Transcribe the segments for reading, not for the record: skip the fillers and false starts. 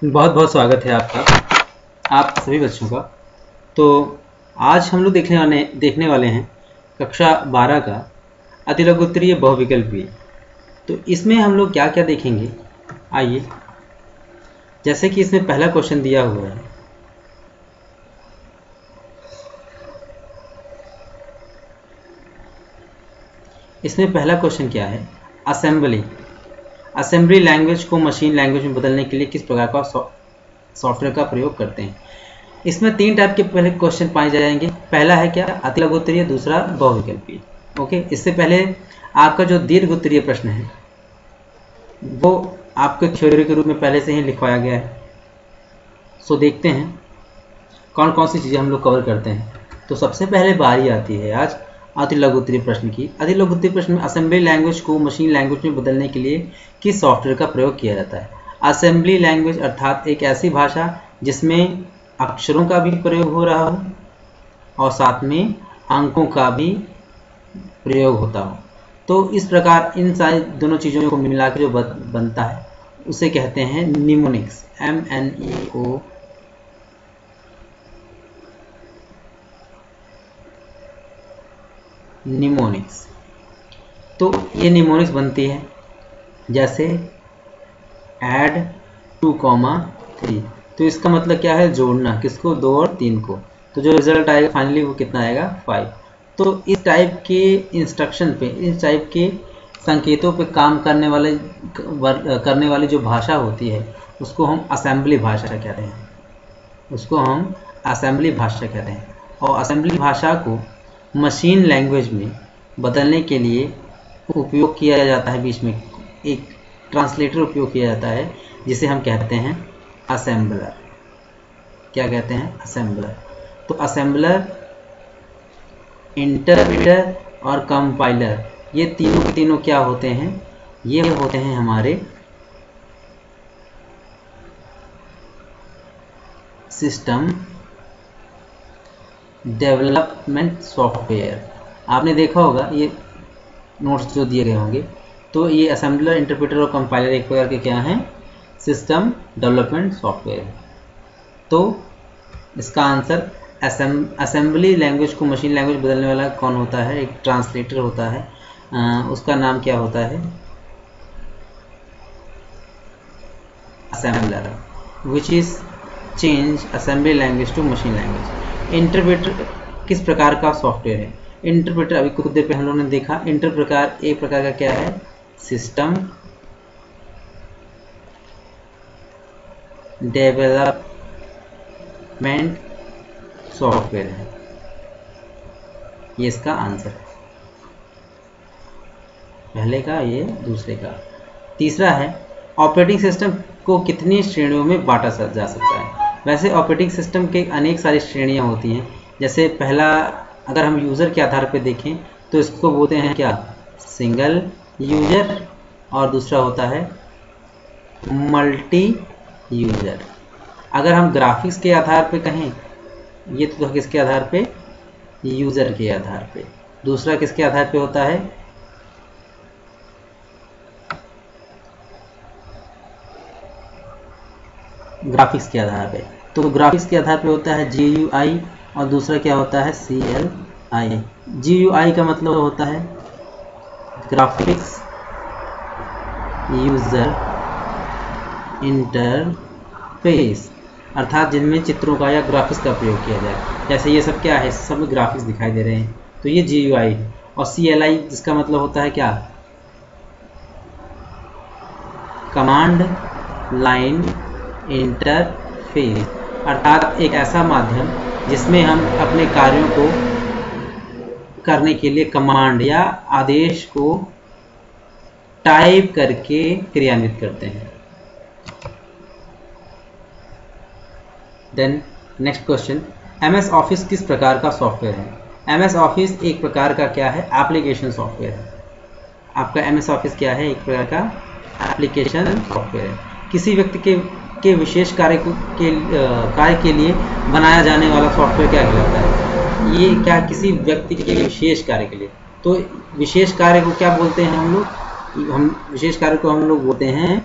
बहुत बहुत स्वागत है आपका, आप सभी बच्चों का। तो आज हम लोग देखने वाले हैं कक्षा 12 का अतिलघुत्तरीय बहुविकल्पीय। तो इसमें हम लोग क्या क्या देखेंगे, आइए। जैसे कि इसमें पहला क्वेश्चन दिया हुआ है, इसमें पहला क्वेश्चन क्या है, असेंबली लैंग्वेज को मशीन लैंग्वेज में बदलने के लिए किस प्रकार का सॉफ्टवेयर का प्रयोग करते हैं। इसमें 3 टाइप के पहले क्वेश्चन पाए जाएंगे। पहला है क्या, अतिलघुत्तरीय, दूसरा बहुविकल्पीय। ओके, इससे पहले आपका जो दीर्घ-उत्तरीय प्रश्न है वो आपके थ्योरी के रूप में पहले से ही लिखवाया गया है। सो देखते हैं कौन कौन सी चीज़ें हम लोग कवर करते हैं। तो सबसे पहले बारी आती है आज अतिलघुत्तरीय प्रश्न की। अतिलघुत्तरीय प्रश्न में असेंबली लैंग्वेज को मशीन लैंग्वेज में बदलने के लिए किस सॉफ्टवेयर का प्रयोग किया जाता है। असेंबली लैंग्वेज अर्थात एक ऐसी भाषा जिसमें अक्षरों का भी प्रयोग हो रहा हो और साथ में अंकों का भी प्रयोग होता हो। तो इस प्रकार इन सारी दोनों चीज़ों को मिला के जो बनता है उसे कहते हैं निमोनिक्स, MNEO। निमोनिक्स। तो ये निमोनिक्स बनती है जैसे ऐड 2,3। तो इसका मतलब क्या है, जोड़ना, किसको, 2 और 3 को। तो जो रिजल्ट आएगा फाइनली वो कितना आएगा, 5। तो इस टाइप के इंस्ट्रक्शन पे, इस टाइप के संकेतों पे काम करने वाली जो भाषा होती है उसको हम असेंबली भाषा कहते हैं। उसको हम असेंबली भाषा कहते हैं। और असेंबली भाषा को मशीन लैंग्वेज में बदलने के लिए उपयोग किया जाता है, बीच में एक ट्रांसलेटर उपयोग किया जाता है जिसे हम कहते हैं असेंबलर। क्या कहते हैं, असेंबलर। तो असेंबलर, इंटरप्रेटर और कंपाइलर, ये तीनों के तीनों क्या होते हैं, ये होते हैं हमारे सिस्टम डेवलपमेंट सॉफ्टवेयर। आपने देखा होगा ये नोट्स जो दिए गए होंगे। तो ये असेंबलर, इंटरप्रेटर और कंपाइलर एक प्रकार के क्या हैं, सिस्टम डेवलपमेंट सॉफ्टवेयर। तो इसका आंसर असेंबली लैंग्वेज को मशीन लैंग्वेज बदलने वाला कौन होता है, एक ट्रांसलेटर होता है। उसका नाम क्या होता है, assembler, which is change assembly language to machine language. Interpreter किस प्रकार का सॉफ्टवेयर है। इंटरप्रेटर अभी कुछ देर पहले हम लोगों ने देखा, इंटरप्रकार एक प्रकार का क्या है, सिस्टम डेवलपमेंट सॉफ्टवेयर है। ये इसका आंसर है, पहले का ये, दूसरे का। तीसरा है, ऑपरेटिंग सिस्टम को कितनी श्रेणियों में बांटा जा सकता है। वैसे ऑपरेटिंग सिस्टम के अनेक सारी श्रेणियां होती हैं। जैसे पहला, अगर हम यूज़र के आधार पर देखें तो इसको बोलते हैं क्या, सिंगल यूजर, और दूसरा होता है मल्टी यूजर। अगर हम ग्राफिक्स के आधार पे कहें, ये तो किसके आधार पे, यूजर के आधार पे। दूसरा किसके आधार पे होता है, ग्राफिक्स के आधार पे। तो ग्राफिक्स के आधार पे होता है GUI और दूसरा क्या होता है, CLI। GUI का मतलब होता है ग्राफिक्स यूजर इंटरफेस, अर्थात जिनमें चित्रों का या ग्राफिक्स का प्रयोग किया जाए। जैसे ये सब क्या है, सब में ग्राफिक्स दिखाई दे रहे हैं, तो ये GUI है। और CLI जिसका मतलब होता है क्या, कमांड लाइन इंटरफेस, अर्थात एक ऐसा माध्यम जिसमें हम अपने कार्यों को करने के लिए कमांड या आदेश को टाइप करके क्रियान्वित करते हैं। Then next question, MS office किस प्रकार का सॉफ्टवेयर है। MS ऑफिस एक प्रकार का क्या है, एप्लीकेशन सॉफ्टवेयर है। आपका MS ऑफिस क्या है, एक प्रकार का एप्लीकेशन सॉफ्टवेयर है। किसी व्यक्ति के विशेष कार्य के लिए बनाया जाने वाला सॉफ्टवेयर क्या कहलाता है। ये क्या, किसी व्यक्ति के विशेष कार्य के लिए। तो विशेष कार्य को क्या बोलते हैं हम लोग, विशेष कार्य को हम लोग बोलते हैं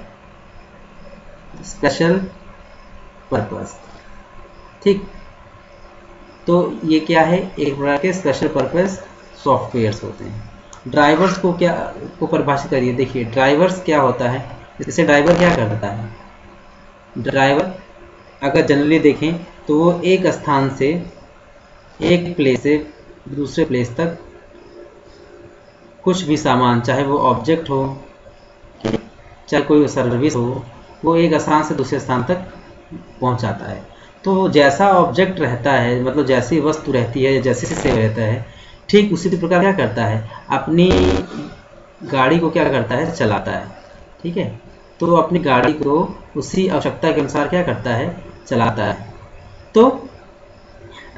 स्पेशल पर्पस। ठीक, तो ये क्या है, एक प्रकार के स्पेशल पर्पस सॉफ्टवेयर्स होते हैं। ड्राइवर्स को परिभाषित करिए। देखिए ड्राइवर्स क्या होता है, जैसे ड्राइवर क्या करता है, ड्राइवर अगर जनरली देखें तो वो एक स्थान से एक प्लेस से दूसरे प्लेस तक कुछ भी सामान, चाहे वो ऑब्जेक्ट हो चाहे कोई सर्विस हो, वो एक स्थान से दूसरे स्थान तक पहुंचाता है। तो जैसा ऑब्जेक्ट रहता है, मतलब जैसी वस्तु रहती है, जैसे से रहता है, ठीक उसी प्रकार क्या करता है, अपनी गाड़ी को क्या करता है, चलाता है। ठीक है, तो अपनी गाड़ी को उसी आवश्यकता के अनुसार क्या करता है, चलाता है। तो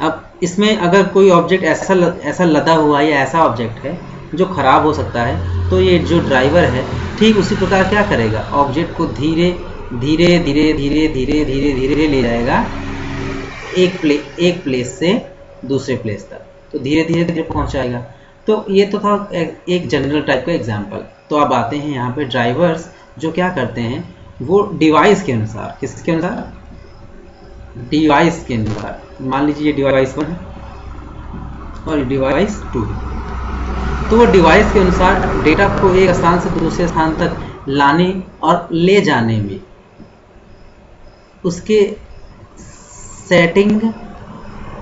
अब इसमें अगर कोई ऑब्जेक्ट ऐसा लदा हुआ या ऐसा ऑब्जेक्ट है जो खराब हो सकता है, तो ये जो ड्राइवर है ठीक उसी प्रकार क्या करेगा, ऑब्जेक्ट को धीरे धीरे धीरे धीरे धीरे धीरे धीरे ले जाएगा एक प्लेस से दूसरे प्लेस तक, तो धीरे धीरे धीरे पहुंचाएगा। तो ये तो था एक जनरल टाइप का एग्जांपल। तो अब आते हैं यहाँ पे ड्राइवर्स जो क्या करते हैं, वो डिवाइस के अनुसार, किसके अनुसार, डिवाइस के अनुसार, मान लीजिए ये डिवाइस 1 और डिवाइस 2, तो वो डिवाइस के अनुसार डेटा को एक स्थान से दूसरे स्थान तक लाने और ले जाने में उसके सेटिंग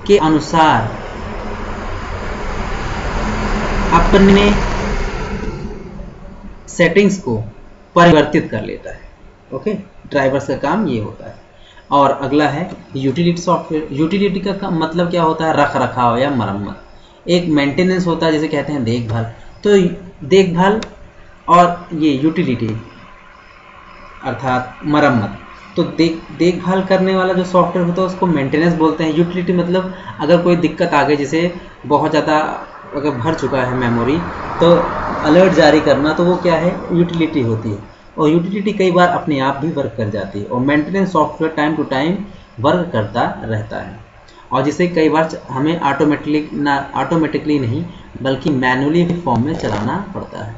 के अनुसार अपने सेटिंग्स को परिवर्तित कर लेता है। ओके, ड्राइवर्स का काम ये होता है। और अगला है यूटिलिटी सॉफ्टवेयर। यूटिलिटी का मतलब क्या होता है, रख रखाव या मरम्मत। एक मेंटेनेंस होता है जिसे कहते हैं देखभाल। तो देखभाल और ये यूटिलिटी अर्थात मरम्मत, तो देखभाल करने वाला जो सॉफ्टवेयर होता है उसको मेंटेनेंस बोलते हैं। यूटिलिटी मतलब अगर कोई दिक्कत आ गई, जैसे बहुत ज़्यादा अगर भर चुका है मेमोरी, तो अलर्ट जारी करना, तो वो क्या है, यूटिलिटी होती है। और यूटिलिटी कई बार अपने आप भी वर्क कर जाती है। और maintenance software time to time work करता रहता है, और जिसे कई बार हमें ऑटोमेटिकली नहीं बल्कि मैनुअली फॉर्म में चलाना पड़ता है।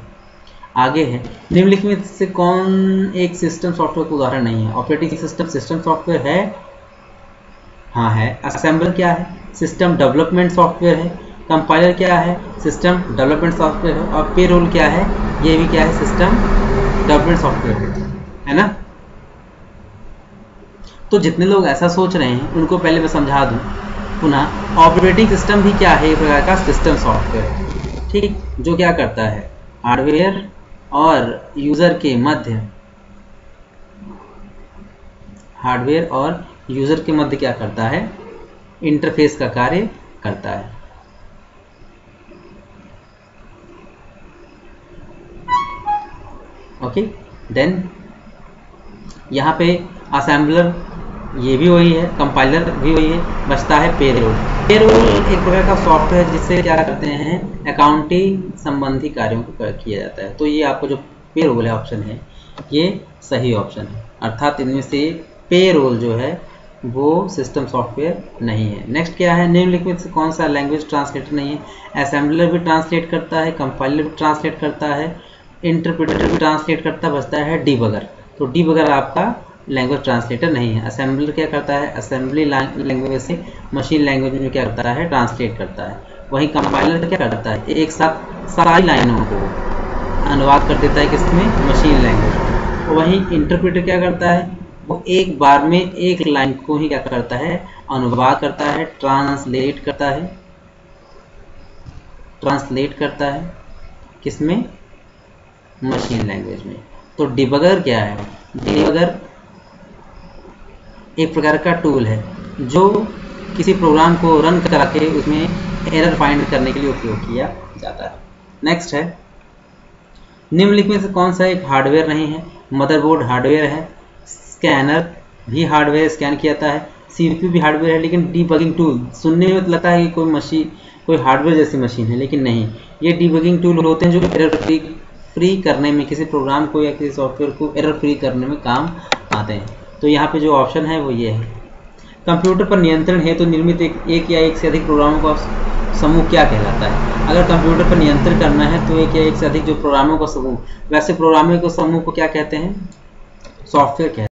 आगे है, निम्नलिखित में से कौन एक सिस्टम सॉफ्टवेयर का उदाहरण नहीं है। ऑपरेटिंग सिस्टम सॉफ्टवेयर है, हाँ है। असेंबलर क्या है, सिस्टम डेवलपमेंट सॉफ्टवेयर है। कंपाइलर क्या है, सिस्टम डेवलपमेंट सॉफ्टवेयर है। और पेरोल क्या है, ये भी क्या है, सिस्टम डेवलपमेंट सॉफ्टवेयर है ना। तो जितने लोग ऐसा सोच रहे हैं उनको पहले मैं समझा दूं पुनः, ऑपरेटिंग सिस्टम भी क्या है, एक प्रकार का सिस्टम सॉफ्टवेयर। ठीक, जो क्या करता है, हार्डवेयर और यूजर के मध्य, हार्डवेयर और यूजर के मध्य क्या करता है, इंटरफेस का कार्य करता है। ओके, देन यहाँ पे असेंबलर ये भी वही है, कंपाइलर भी वही है, बचता है पेरोल। पेरोल एक प्रकार का सॉफ्टवेयर जिससे क्या करते हैं, अकाउंटिंग संबंधी कार्यों को किया जाता है। तो ये आपको जो पेरोल है ऑप्शन है, ये सही ऑप्शन है। अर्थात इनमें से पेरोल जो है वो सिस्टम सॉफ्टवेयर नहीं है। नेक्स्ट क्या है, निम्नलिखित से कौन सा लैंग्वेज ट्रांसलेटर नहीं है। असेंबलर भी ट्रांसलेट करता है, कंपाइलर भी ट्रांसलेट करता है, इंटरप्रेटर भी ट्रांसलेट करता, बचता है डीबगर। तो डीबगर आपका लैंग्वेज ट्रांसलेटर नहीं है। असेंबलर क्या करता है, असेंबली लैंग्वेज से मशीन लैंग्वेज में क्या करता है, ट्रांसलेट करता है। वहीं कंपाइलर क्या करता है, एक साथ सारी लाइनों को अनुवाद कर देता है किसमें, मशीन लैंग्वेज में। वहीं इंटरप्रेटर क्या करता है, वो एक बार में एक लाइन को ही क्या करता है, अनुवाद करता है, ट्रांसलेट करता है किसमें, मशीन लैंग्वेज में। तो डिबगर क्या है, डिबगर एक प्रकार का टूल है जो किसी प्रोग्राम को रन करा के उसमें एरर फाइंड करने के लिए उपयोग किया जाता है। नेक्स्ट है, निम्नलिखित में से कौन सा एक हार्डवेयर नहीं है। मदरबोर्ड हार्डवेयर है, स्कैनर भी हार्डवेयर, स्कैन किया जाता है। सीपीयू भी हार्डवेयर है, लेकिन डीबगिंग टूल, सुनने में तो लगता है कि कोई हार्डवेयर जैसी मशीन है, लेकिन नहीं, ये डीबगिंग टूल होते हैं जो एरर फ्री करने में, किसी प्रोग्राम को या किसी सॉफ्टवेयर को एरर फ्री करने में काम आते हैं। तो यहाँ पे जो ऑप्शन है वो ये है। कंप्यूटर पर नियंत्रण है तो निर्मित एक या एक से अधिक प्रोग्रामों का समूह क्या कहलाता है। अगर कंप्यूटर पर नियंत्रण करना है तो एक या एक से अधिक जो प्रोग्रामों का समूह, वैसे प्रोग्रामों के समूह को क्या कहते हैं, सॉफ्टवेयर कहते हैं।